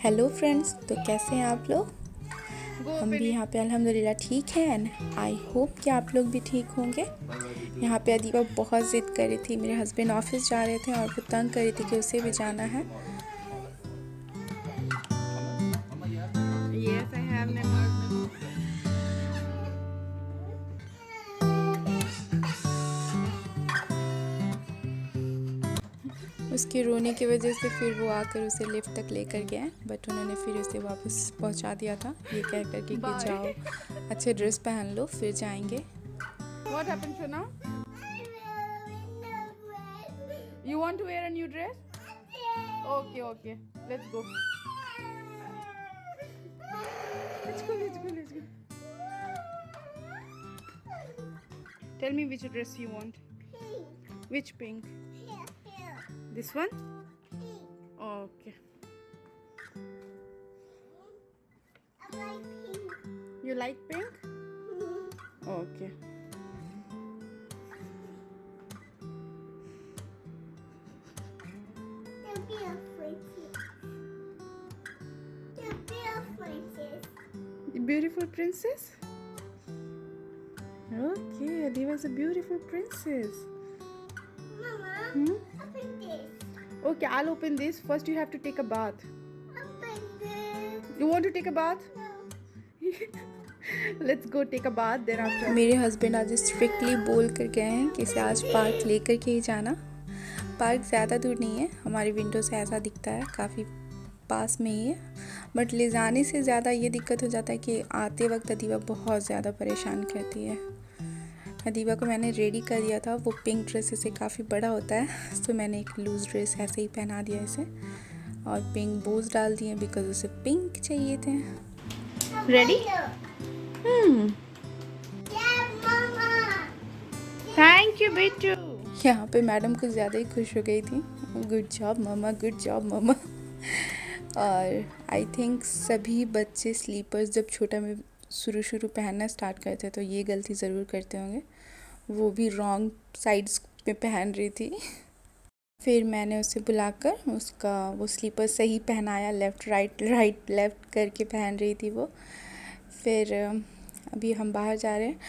Hello friends, तो कैसे हैं आप लोग। हम भी यहाँ पे अल्हम्दुलिल्लाह ठीक हैं एंड आई होप कि आप लोग भी ठीक होंगे। यहाँ पे अदीबा बहुत ज़िद कर रही थी। मेरे हस्बैंड ऑफिस जा रहे थे और वो तंग कर रही थी कि उसे भी जाना है। Yes, I have memoirs. उसके रोने की वजह से फिर वो आकर उसे लिफ्ट तक लेकर गए, बट उन्होंने फिर उसे वापस पहुँचा दिया था ये कह कर के कि जाओ अच्छे ड्रेस पहन लो फिर जाएंगे। What happened, Shona? You want to wear a new dress? Okay, okay. Let's go. Let's go, let's go, let's go. Tell me which dress you want. Pink. Which pink? Here. This one? Pink. Okay. I like pink. You like pink? Okay. The beer princess. The beer princess. The beautiful princess? Okay, Adiba is a beautiful princess. Mama, Hmm? open this. Okay, I'll open this. First, you have to take a bath. Open this. You want to take a bath? No. Let's go take a bath. Then after. मेरे husband आज strictly बोल कर गए हैं कि इसे आज park लेकर के ही जाना। पार्क ज़्यादा दूर नहीं है, हमारी विंडो से ऐसा दिखता है, काफ़ी पास में ही है, बट ले जाने से ज़्यादा ये दिक्कत हो जाता है कि आते वक्त अदीबा बहुत ज़्यादा परेशान करती है। अदीबा को मैंने रेडी कर दिया था, वो पिंक ड्रेस इसे काफ़ी बड़ा होता है, तो मैंने एक लूज़ ड्रेस ऐसे ही पहना दिया इसे और पिंक बोज डाल दिए बिकॉज उसे पिंक चाहिए थे। Ready? Yeah, Mama. Thank you, Bittu. यहाँ पे मैडम कुछ ज़्यादा ही खुश हो गई थी। गुड जॉब मम्मा, गुड जॉब मम्मा। और आई थिंक सभी बच्चे स्लीपर्स जब छोटा में शुरू पहनना स्टार्ट करते तो ये गलती ज़रूर करते होंगे, वो भी रॉन्ग साइड्स पे पहन रही थी। फिर मैंने उसे बुलाकर उसका वो स्लीपर सही पहनाया, लेफ़्ट राइट लेफ़्ट करके पहन रही थी वो। फिर अभी हम बाहर जा रहे हैं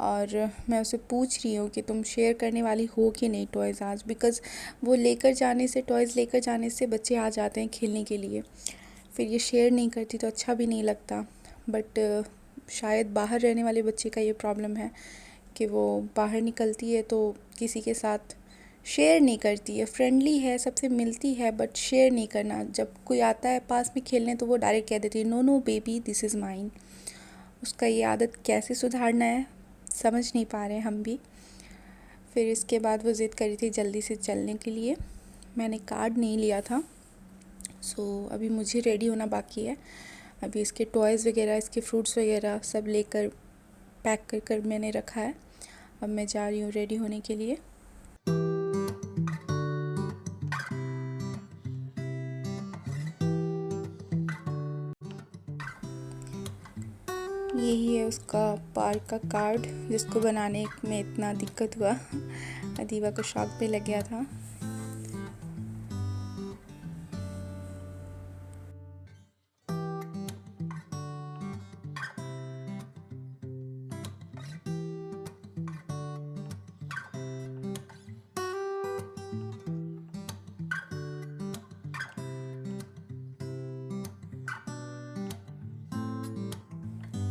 और मैं उसे पूछ रही हूँ कि तुम शेयर करने वाली हो कि नहीं टॉयज़ आज, बिकॉज़ वो टॉयज़ लेकर जाने से बच्चे आ जाते हैं खेलने के लिए, फिर ये शेयर नहीं करती तो अच्छा भी नहीं लगता। बट शायद बाहर रहने वाले बच्चे का ये प्रॉब्लम है कि वो बाहर निकलती है तो किसी के साथ शेयर नहीं करती है, फ्रेंडली है, सबसे मिलती है, बट शेयर नहीं करना। जब कोई आता है पास में खेलने तो वो डायरेक्ट कह देती है no no baby this is mine. उसका ये आदत कैसे सुधारना है समझ नहीं पा रहे हम भी। फिर इसके बाद वो ज़िद करी थी जल्दी से चलने के लिए। मैंने कार्ड नहीं लिया था, सो अभी मुझे रेडी होना बाकी है। अभी इसके टॉयज़ वगैरह, इसके फ्रूट्स वगैरह सब लेकर पैक कर कर मैंने रखा है। अब मैं जा रही हूँ रेडी होने के लिए। यही है उसका पार्क का कार्ड जिसको बनाने में इतना दिक्कत हुआ। अदीबा को शौक पे लग गया था।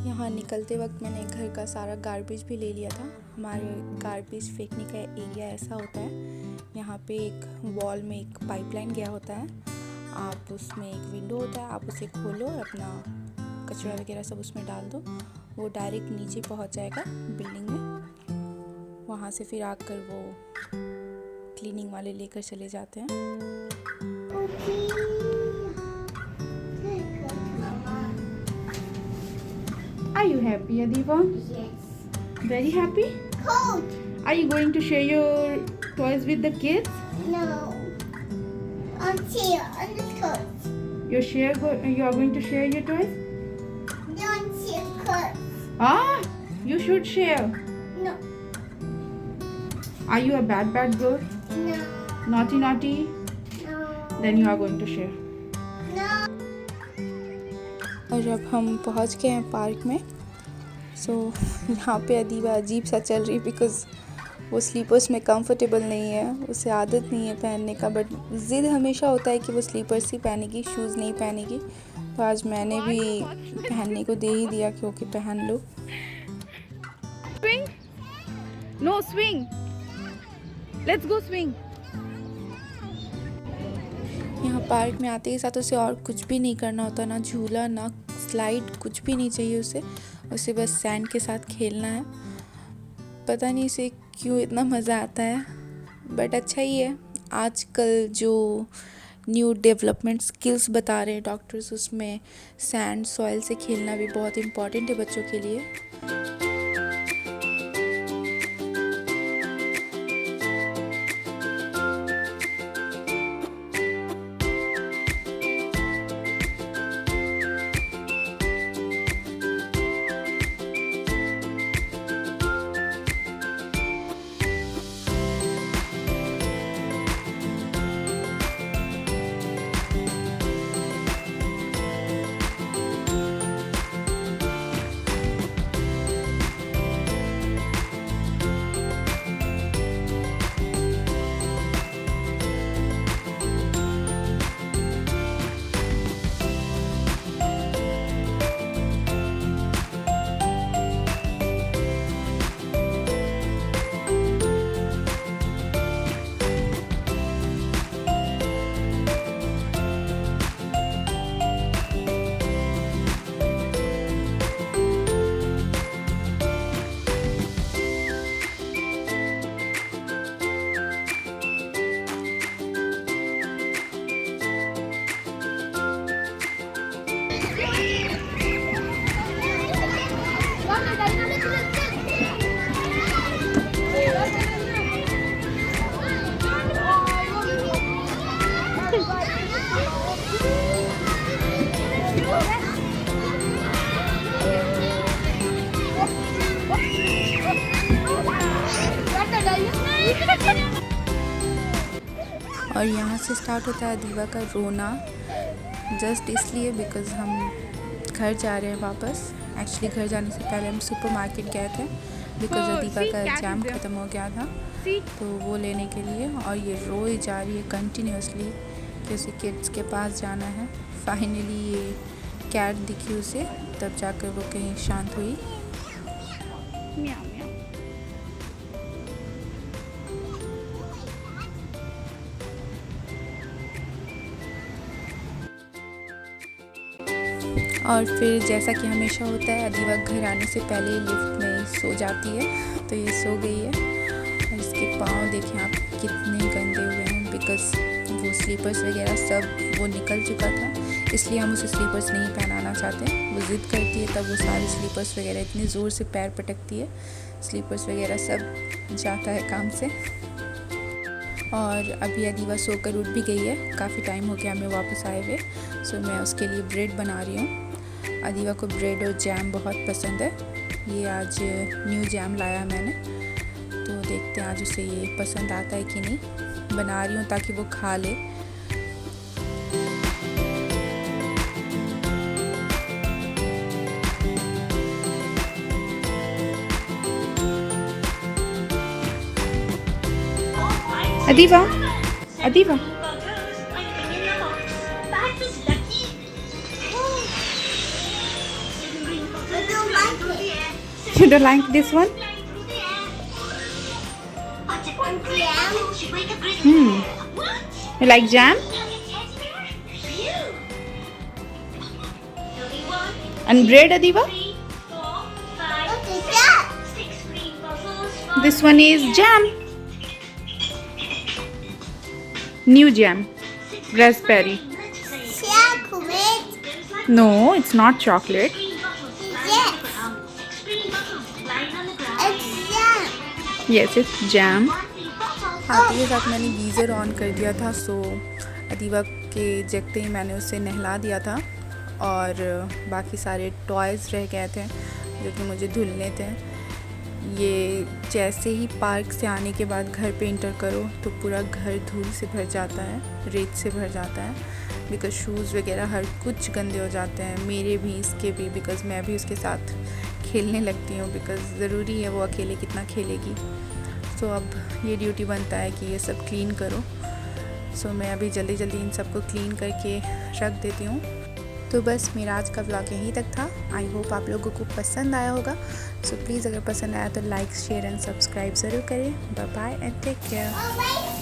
यहाँ निकलते वक्त मैंने घर का सारा गार्बेज भी ले लिया था। हमारे गार्बेज फेंकने का एरिया ऐसा होता है, यहाँ पे एक वॉल में एक पाइपलाइन गया होता है, आप उसमें एक विंडो होता है, आप उसे खोलो और अपना कचरा वगैरह सब उसमें डाल दो, वो डायरेक्ट नीचे पहुँच जाएगा बिल्डिंग में। वहाँ से फिर आकर वो क्लीनिंग वाले लेकर चले जाते हैं। Are you happy, Adiba? Yes. Very happy? Cold. Are you going to share your toys with the kids? No. On chair. On the coat. You are going to share your toys? On chair coat. Ah, you should share. No. Are you a bad girl? No. Naughty? No. Then you are going to share. No. और अब हम पहुंच गए हैं park में। सो यहाँ पे अदीबा अजीब सा चल रही बिकॉज़ वो स्लीपर्स में कंफर्टेबल नहीं है, उसे आदत नहीं है पहनने का, बट ज़िद हमेशा होता है कि वो स्लीपर्स ही पहनेगी, शूज़ नहीं पहनेगी। तो आज मैंने भी पहनने को दे ही दिया कि ओके पहन लो। Swing? No, swing. Let's go swing. यहाँ पार्क में आते ही साथ उसे और कुछ भी नहीं करना होता, ना झूला ना स्लाइड, कुछ भी नहीं चाहिए उसे बस सैंड के साथ खेलना है। पता नहीं इसे क्यों इतना मज़ा आता है, बट अच्छा ही है। आजकल जो न्यू डेवलपमेंट स्किल्स बता रहे हैं डॉक्टर्स, उसमें सैंड सॉइल से खेलना भी बहुत इम्पॉर्टेंट है बच्चों के लिए। और यहाँ से स्टार्ट होता है अदीबा का रोना, जस्ट इसलिए बिकॉज़ हम घर जा रहे हैं वापस। एक्चुअली घर जाने से पहले हम सुपरमार्केट गए थे बिकॉज़ अदीबा का एग्ज़ाम ख़त्म हो गया था, तो वो लेने के लिए। और ये रोए जा रही है कंटिन्यूसली कि उसे किड्स के पास जाना है। फाइनली ये कैट दिखी उसे, तब जाकर वो कहीं शांत हुई। Meow, meow. और फिर जैसा कि हमेशा होता है, अदीबा घर आने से पहले लिफ्ट में सो जाती है, तो ये सो गई है। और इसके पाँव देखें आप कितने गंदे हुए हैं बिकॉज़ वो स्लीपर्स वगैरह सब वो निकल चुका था, इसलिए हम उसे स्लीपर्स नहीं पहनाना चाहते। वो ज़िद करती है तब वो सारे स्लीपर्स वगैरह इतनी ज़ोर से पैर पटकती है, स्लीपर्स वगैरह सब जाता है काम से। और अभी अदीबा सोकर उठ भी गई है, काफ़ी टाइम हो गया हमें वापस आए हुए। सो मैं उसके लिए ब्रेड बना रही हूँ। अदीबा को ब्रेड और जैम बहुत पसंद है। ये आज न्यू जैम लाया मैंने, तो देखते हैं आज उसे ये पसंद आता है कि नहीं। बना रही हूँ ताकि वो खा ले। Adiba, Adiba. You don't like this one? You like jam? And bread, Adiba? This one is jam. New jam. Raspberry. Chocolate. No, it's not chocolate. Yes. It's jam. Yes, it's jam. आते के साथ मैंने geyser on कर दिया था, सो अदीबा के जगते ही मैंने उसे नहला दिया था। और बाकी सारे टॉयज़ रह गए थे जो कि मुझे धुलने थे। ये जैसे ही पार्क से आने के बाद घर पे इंटर करो तो पूरा घर धूल से भर जाता है, रेत से भर जाता है। बिकॉज़ शूज़ वगैरह हर कुछ गंदे हो जाते हैं, मेरे भी इसके भी, बिकॉज़ मैं भी उसके साथ खेलने लगती हूँ, बिकॉज़ ज़रूरी है, वो अकेले कितना खेलेगी। सो अब ये ड्यूटी बनता है कि ये सब क्लीन करो। सो मैं अभी जल्दी जल्दी इन सबको क्लीन करके रख देती हूँ। तो बस मेरा आज का व्लॉग यहीं तक था। आई होप आप लोगों को पसंद आया होगा। सो प्लीज़ अगर पसंद आया तो लाइक शेयर एंड सब्सक्राइब ज़रूर करें। Bye bye and take care.